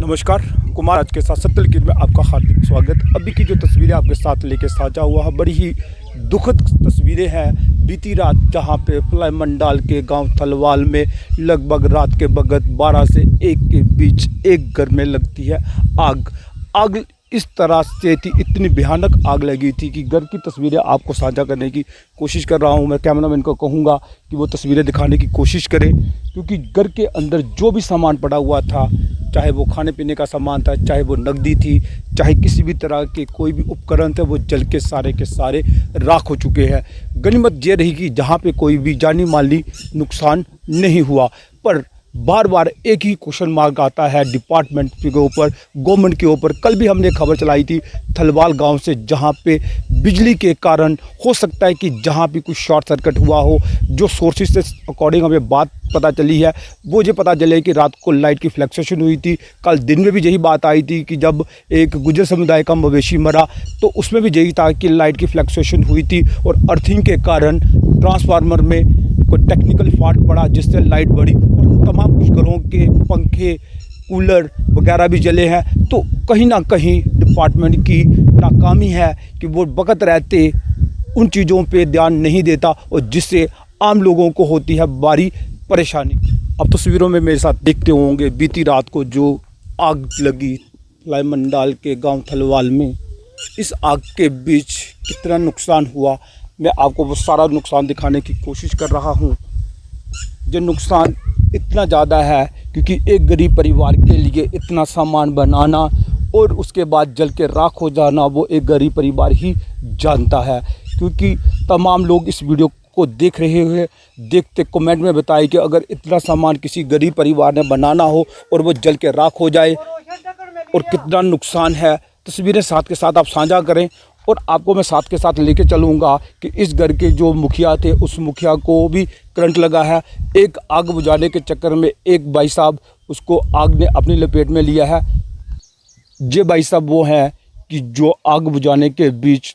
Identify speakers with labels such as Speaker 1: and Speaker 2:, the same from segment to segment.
Speaker 1: नमस्कार, कुमार आज के साथ सत्यलकीर में आपका हार्दिक स्वागत। अभी की जो तस्वीरें आपके साथ लेके साझा हुआ है, बड़ी ही दुखद तस्वीरें हैं। बीती रात जहां पे फ्लाई मंडाल के गांव थलवाल में लगभग रात के वक्त 12 से 1 के बीच एक घर में लगती है आग इस तरह से थी, इतनी भयानक आग लगी थी कि घर की तस्वीरें आपको साझा करने की कोशिश कर रहा हूं। मैं कैमरामैन को कहूंगा कि वो तस्वीरें दिखाने की कोशिश करें, क्योंकि घर के अंदर जो भी सामान पड़ा हुआ था, चाहे वो खाने पीने का सामान था, चाहे वो नकदी थी, चाहे किसी भी तरह के कोई भी उपकरण थे, वो जल के सारे राख हो चुके हैं। गनीमत ये रही कि जहाँ पे कोई भी जानी माली नुकसान नहीं हुआ, पर बार बार एक ही क्वेश्चन मार्क आता है डिपार्टमेंट के ऊपर, गवर्नमेंट के ऊपर। कल भी हमने खबर चलाई थी थलवाल गांव से, जहां पे बिजली के कारण हो सकता है कि जहां भी कुछ शॉर्ट सर्किट हुआ हो। जो सोर्सेज से अकॉर्डिंग हमें बात पता चली है, वो ये पता चले कि रात को लाइट की फ्लक्चुएशन हुई थी। कल दिन में भी यही बात आई थी कि जब एक गुजर समुदाय का मवेशी मरा तो उसमें भी यही था कि लाइट की फ्लक्चुएशन हुई थी और अर्थिंग के कारण ट्रांसफार्मर में कोई टेक्निकल फॉल्ट पड़ा, जिससे लाइट बढ़ी और तमाम कुछ घरों के पंखे, कूलर वगैरह भी जले हैं। तो कहीं ना कहीं डिपार्टमेंट की नाकामी है कि वो वक्त रहते उन चीज़ों पे ध्यान नहीं देता, और जिससे आम लोगों को होती है भारी परेशानी। अब तस्वीरों में मेरे साथ देखते होंगे बीती रात को जो आग लगी फ्लाई मंडाल के गांव थलवाल में। इस आग के बीच कितना नुकसान हुआ, मैं आपको वो सारा नुकसान दिखाने की कोशिश कर रहा हूँ। जो नुकसान इतना ज़्यादा है क्योंकि एक गरीब परिवार के लिए इतना सामान बनाना और उसके बाद जल के राख हो जाना, वो एक गरीब परिवार ही जानता है। क्योंकि तमाम लोग इस वीडियो को देख रहे हुए देखते कमेंट में बताएं कि अगर इतना सामान किसी गरीब परिवार ने बनाना हो और वो जल के राख हो जाए और कितना नुकसान है। तस्वीरें साथ के साथ आप साझा करें, और आपको मैं साथ के साथ लेके चलूँगा कि इस घर के जो मुखिया थे, उस मुखिया को भी करंट लगा है। एक आग बुझाने के चक्कर में एक भाई साहब, उसको आग ने अपनी लपेट में लिया है। ये भाई साहब वो हैं कि जो आग बुझाने के बीच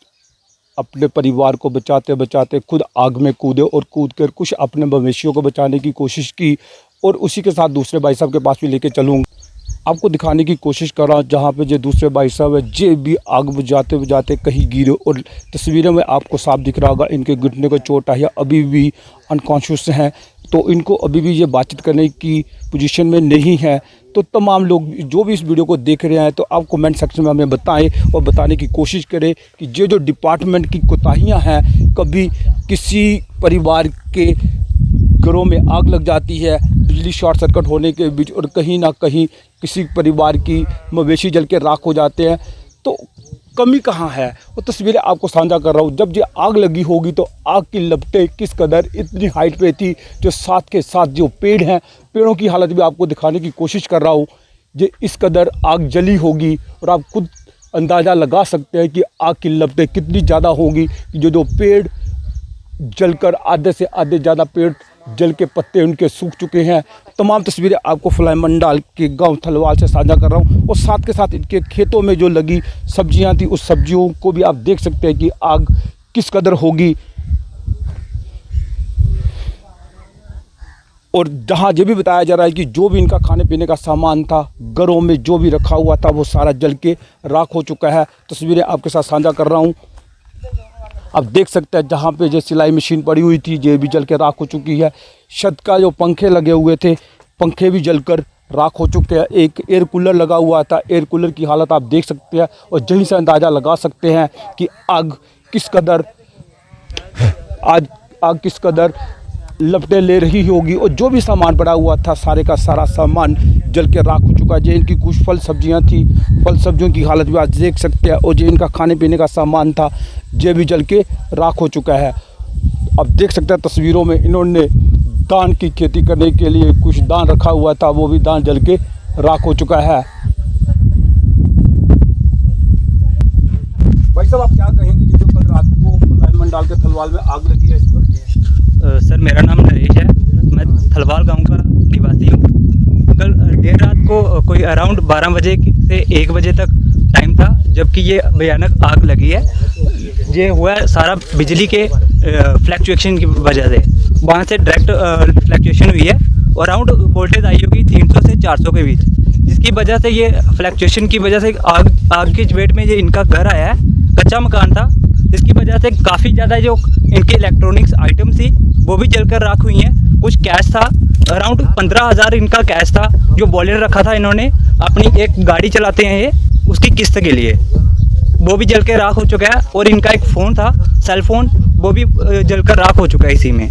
Speaker 1: अपने परिवार को बचाते बचाते खुद आग में कूदे और कूद कर कुछ अपने मवेशियों को बचाने की कोशिश की, और उसी के साथ दूसरे भाई साहब के पास भी लेके चलूँगा। आपको दिखाने की कोशिश कर रहा हूँ जहाँ पे जो दूसरे भाई साहब है, जे भी आग बुझाते बुझाते कहीं गिरे, और तस्वीरों में आपको साफ दिख रहा होगा इनके घुटने को चोट आई है, अभी भी अनकॉन्शियस हैं। तो इनको अभी भी ये बातचीत करने की पोजीशन में नहीं है। तो तमाम लोग जो भी इस वीडियो को देख रहे हैं, तो आप कमेंट सेक्शन में हमें बताएं और बताने की कोशिश करें कि ये जो डिपार्टमेंट की कोताहियाँ हैं, कभी किसी परिवार के घरों में आग लग जाती है बिजली शॉर्ट सर्किट होने के बीच, और कहीं ना कहीं किसी परिवार की मवेशी जल के राख हो जाते हैं। तो कमी कहाँ है, वो तस्वीरें आपको साझा कर रहा हूँ। जब ये आग लगी होगी तो आग की लपटें किस कदर इतनी हाइट पे थी, जो साथ के साथ जो पेड़ हैं, पेड़ों की हालत भी आपको दिखाने की कोशिश कर रहा हूँ। ये इस कदर आग जली होगी और आप खुद अंदाज़ा लगा सकते हैं कि आग की लपटें कितनी ज़्यादा होंगी कि जो पेड़ जलकर आधे से आधे ज़्यादा पेड़ जल के पत्ते उनके सूख चुके हैं। तमाम तस्वीरें आपको फ्लाई मंडाल के गांव थलवाल से साझा कर रहा हूं, और साथ के साथ इनके खेतों में जो लगी सब्जियां थी, उस सब्जियों को भी आप देख सकते हैं कि आग किस कदर होगी। और जहां ये भी बताया जा रहा है कि जो भी इनका खाने पीने का सामान था, घरों में जो भी रखा हुआ था, वो सारा जल के राख हो चुका है। तस्वीरें आपके साथ साझा कर रहा हूँ। आप देख सकते हैं जहाँ पे जो सिलाई मशीन पड़ी हुई थी, ये भी जल के राख हो चुकी है। छत का जो पंखे लगे हुए थे, पंखे भी जलकर राख हो चुके हैं। एक एयर कूलर लगा हुआ था, एयर कूलर की हालत आप देख सकते हैं, और यहीं से अंदाज़ा लगा सकते हैं कि आग किस कदर लपटें ले रही होगी। और जो भी सामान पड़ा हुआ था, सारे का सारा सामान जल के राख हो चुका है। जो इनकी कुछ फल सब्जियां थी, फल सब्जियों की हालत भी आप देख सकते हैं, और जो इनका खाने पीने का सामान था, ये भी जल के राख हो चुका है। अब देख सकते हैं तस्वीरों में इन्होंने धान की खेती करने के लिए कुछ धान रखा हुआ था, वो भी धान जल के राख हो चुका है। भाई साहब, आप क्या कहेंगे जो कल रात को फ्लाई मंडाल के थलवाल में आग लगी है इस पर?
Speaker 2: सर, मेरा नाम नरेश है, मैं थलवाल गांव का निवासी हूँ। कल देर रात को कोई अराउंड 12 बजे से 1 बजे तक टाइम था, जबकि ये भयानक आग लगी है। ये हुआ सारा बिजली के फ्लैक्चुएशन की वजह से, वहाँ से डायरेक्ट फ्लैक्चुएशन हुई है, और अराउंड वोल्टेज आई होगी 300 से 400 के बीच, जिसकी वजह से ये फ्लैक्चुएशन की वजह से आग की चपेट में ये इनका घर आया है। कच्चा मकान था, जिसकी वजह से काफ़ी ज़्यादा जो इनके इलेक्ट्रॉनिक्स आइटम थी वो भी जलकर राख हुई हैं। कुछ कैश था, अराउंड 15,000 इनका कैश था जो बॉयलर रखा था इन्होंने, अपनी एक गाड़ी चलाते हैं ये, उसकी किस्त के लिए, वो भी जल के राख हो चुका है। और इनका एक फ़ोन था, सेल फोन, वो भी जलकर राख हो चुका है इसी में।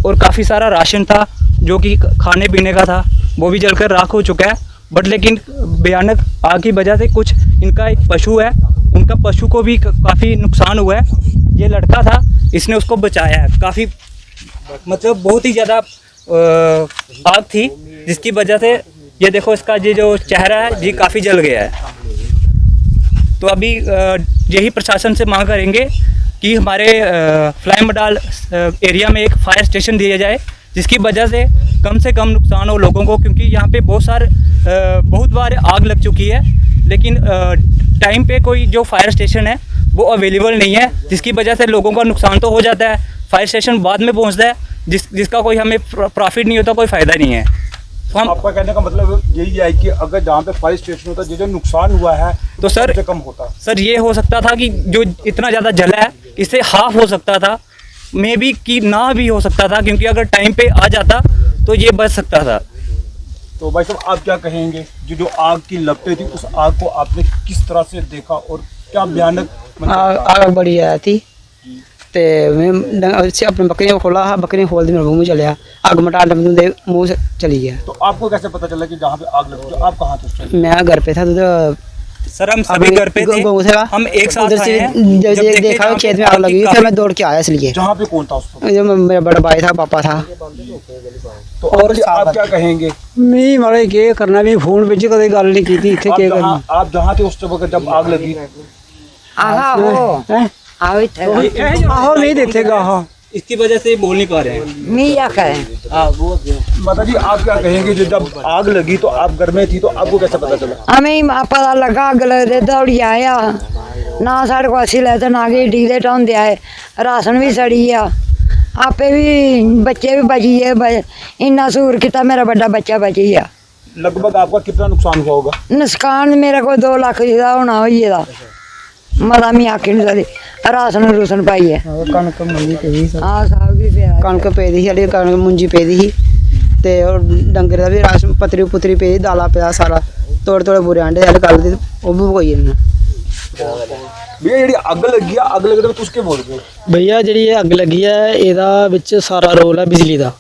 Speaker 2: और काफ़ी सारा राशन था जो कि खाने पीने का था, वो भी जलकर राख हो चुका है। बट लेकिन भयानक आग की वजह से कुछ इनका एक पशु है, उनका पशु को भी काफ़ी नुकसान हुआ है। ये लड़का था, इसने उसको बचाया है। काफ़ी मतलब बहुत ही ज़्यादा आग थी, जिसकी वजह से ये देखो इसका ये जो चेहरा है ये काफ़ी जल गया है। तो अभी यही प्रशासन से मांग करेंगे कि हमारे फ्लाई मडाल एरिया में एक फायर स्टेशन दिया जाए, जिसकी वजह से कम नुकसान हो लोगों को, क्योंकि यहाँ पे बहुत बार आग लग चुकी है, लेकिन टाइम पे कोई जो फायर स्टेशन है वो अवेलेबल नहीं है, जिसकी वजह से लोगों का नुकसान तो हो जाता है। फायर स्टेशन बाद में पहुँचता है, जिसका कोई हमें प्रॉफिट नहीं होता, कोई फ़ायदा नहीं है। तो हम
Speaker 1: आपका कहने का मतलब यही है कि अगर जहाँ पे फायर स्टेशन होता है जो नुकसान हुआ है
Speaker 2: तो सर
Speaker 1: कम से कम होता।
Speaker 2: सर ये हो सकता था कि जो इतना ज़्यादा जला है इससे हाफ हो सकता था, मे बी कि ना भी हो सकता था, क्योंकि अगर टाइम पे आ जाता तो ये बच सकता था।
Speaker 1: तो भाई साहब आप क्या कहेंगे, जो आग की लपटें थी उस आग को आपने किस तरह से देखा और क्या भयानक
Speaker 3: आग बड़ी आई थी ते मैं अपने बकरियों को खोला, बकरियां खोल दी, मेरे मुंह में चलिया, आग मटा दे मुंह से चली गया।
Speaker 1: तो आपको कैसे पता चला कि जहाँ पे आग लगी तो आप कहाँ थे उस टाइम?
Speaker 3: मैं घर पे था तो
Speaker 2: सर हम सभी घर पे थे, हम एक साथ आए हैं।
Speaker 3: जब देखा खेत में आग लगी फिर मैं दौड़ के आया, इसलिए।
Speaker 1: जहाँ पे कौन था उस वक्त?
Speaker 3: जो मेरा बड़ा भाई था, पापा था।
Speaker 1: तो और आप क्या कहेंगे?
Speaker 3: मैं मारे के करना भी फोन विच कदे गल नहीं की थी, इथे के करना।
Speaker 1: आप जहाँ थे उस वक्त जब आग लगी?
Speaker 3: आहो नहीं देखेगा। हाँ
Speaker 2: इसकी वजह से बोल नहीं पा रहे हैं।
Speaker 1: माता जी आप क्या कहेंगे, जो जब आग लगी तो आप घर में थी तो आपको कैसे पता चला?
Speaker 4: हमें पता लगा अग लगदे दौड़ी आया, ना साढ़े को अस्सी लेते ना कि डीले ढोंदे आए, राशन भी सड़ी गया, आपे भी बच्चे भी बची है, इन्ना सूर किता मेरा बड़ा बच्चा बची गया।
Speaker 1: लगभग आपका कितना नुकसान हुआ होगा?
Speaker 4: नुकसान मेरा कोई 2 लाख का होना होई दा, मता मैं आखी नहीं सकती। राशन रूसन पाई है,
Speaker 3: कणक मुंजी पे ही
Speaker 4: हाँ सब भी पिया,
Speaker 3: कणक पे दी ही, कणक मुंजी पे दी ही ते और डंगर दा भी राशन पतरी पुतरी पे दाला पिया सारा, थोड़े थोड़े बुरे आंडे हल कर दी, वो भी कोई नहीं।
Speaker 1: भैया जी अग लगी है, अग लगने में तुझके बोल रहे हो?
Speaker 3: भैया जी ये अग लगी है, ਇਹਦਾ ਵਿੱਚ ਸਾਰਾ ਰੋਲ ਹੈ ਬਿਜਲੀ ਦਾ।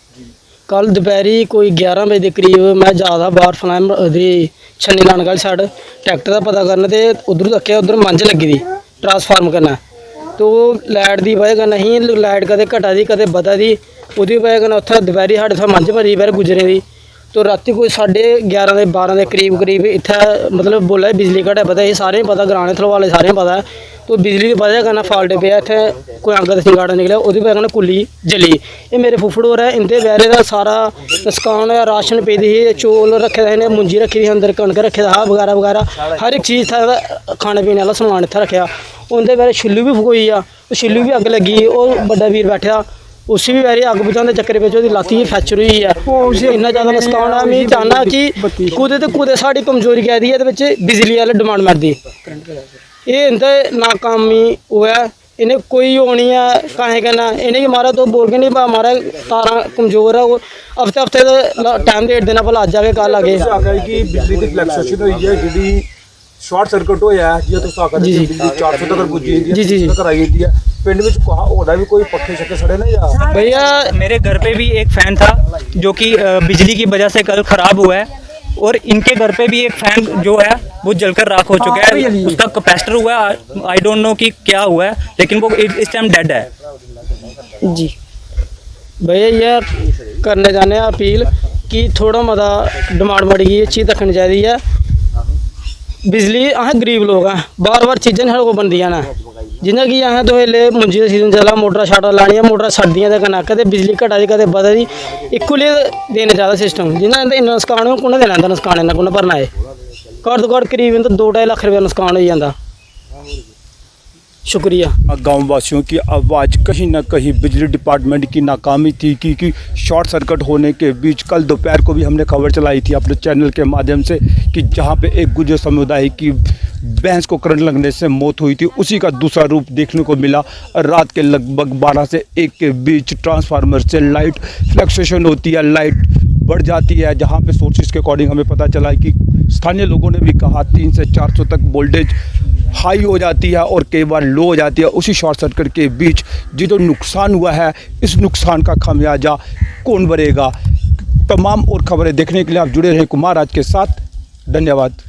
Speaker 3: ਕੱਲ ਦੁਪਹਿਰੀ ਕੋਈ 11 ਵਜੇ ਦੇ ਕਰੀਬ ਮੈਂ ਜ਼ਿਆਦਾ ਬਾਹਰ ਫਲਾਈਮ ਦੀ ਛੰਨੀ ਲਾਣ ਵਾਲੀ ਸਾਈਡ ਟਰੈਕਟਰ ਦਾ ਪਤਾ ਕਰਨ ਤੇ ਉਧਰ ਦੇਖਿਆ, ਉਧਰ ਮੰਝ ਲੱਗੀ ਦੀ ਟਰਾਂਸਫਾਰਮ ਕਰਨਾ, तो लाइट की वजह कन्नै ही लाइट कदे घटा दी कदे बधा दी, ਉਹਦੀ वजह कन्नै उत्थे दुपहरी साढ़े इत्थै मंझ भरी फिर गुजरे दी। तो राती कोई 11:30 दे 12 के करीब इत्थै मतलब बोला बिजली घटा पता, ये सारे पता ग्रां थलवाले सारे पता है। तो बिजली की वजह कन्नै फॉल्ट पे इत्थै कोई अंग दा सिंगाड़ा निकलिया, ਉਹਦੀ वजह कन्नै कुल्ली जली। ये मेरे फुफड़ होर है, इंदे बैरे दा सारा नुकसान है। राशन पे दी ही, चौल रखे दा इन्हें, मुंजी रखी दी अंदर, कणक रखे दा वगैरह वगैरह हर एक चीज़ था, खाने पीने वाला समान इत्थै रखेआ। उंदे बैरे छिल्लू भी फकोई आ, छिल्लू भी अग लगी, और बड़ा वीर बैठा उसी भी बारी अग बुझाने चक्कर बिच ओहदी लत्त ही फ्रैक्चर हुई है। इन्ना ज़्यादा नुकसान है। मैं चाहना कि कुदै तो कुदै साड़ी कमजोरी कह दी है बिजली वाले डिमांड मरदी, ये इंदे नाकामी हुआ है। इन्हें कोई वो नहीं है कहें कहना, इन्हें मारा तो बोल के नहीं मारा, तारा कमजोर है, वो हफ्ते हफ्ते टाइम डेट देना भला अज आगे कल आगे।
Speaker 1: कि बिजली की फ्लैक्चुएशन हुई है, जी शॉर्ट सर्किट होया है, जी तुस आखा बिजली 400 तक पुजी तक आई है पिंड में होदा भी कोई पक्के शक्के सड़े ना? या
Speaker 2: भैया मेरे घर पे भी एक फ़ैन था जो कि बिजली की वजह से कल ख़राब हुआ है, और इनके घर पे भी एक फ़ैन जो है वो जलकर राख हो चुका है, उसका कैपेसिटर हुआ है, आई डोंट नो कि क्या हुआ है, लेकिन वो इस टाइम डेड है।
Speaker 3: जी भैया यार करने जाने अपील कि थोड़ा मता डिमांड बढ़ गई, चीज़ रखनी चाहिए है। बिजली अस गरीब लोग हैं, बार बार चीज़ां साढ़े को बनदियां न, जियां कि असें तो एल्ले मुंजी का सीजन चला, मोटरां शाटां लानियां, मोटरां सर्दियां दे कन्नै कदें बिजली घटा दी कदें बधा दी, इक्वली देने चाहिदा सिस्टम। जिन्ना इंदा इन्ना नुकसान हो कु'न्नै देना, इंदा नुकसान इन्ना कु'न्नै भरना है? घट्ट तो घट्ट करीब इंदा 2-2.5 लक्ख रुपया नुकसान हो जांदा। शुक्रिया।
Speaker 1: गांव वासियों की आवाज़ कहीं ना कहीं बिजली डिपार्टमेंट की नाकामी थी, क्योंकि शॉर्ट सर्किट होने के बीच कल दोपहर को भी हमने खबर चलाई थी अपने चैनल के माध्यम से कि जहां पे एक गुर्जर समुदाय की भैंस को करंट लगने से मौत हुई थी, उसी का दूसरा रूप देखने को मिला। रात के लगभग 12 से 1 के बीच ट्रांसफार्मर से लाइट फ्लक्चुएशन होती है, लाइट बढ़ जाती है, जहाँ पे सोर्सेज के अकॉर्डिंग हमें पता चला है कि स्थानीय लोगों ने भी कहा 300 से 400 तक वोल्टेज हाई हो जाती है और कई बार लो हो जाती है। उसी शॉर्ट सर्किट के बीच जो नुकसान हुआ है, इस नुकसान का खामियाजा कौन भरेगा? तमाम और खबरें देखने के लिए आप जुड़े रहें कुमार आज के साथ। धन्यवाद।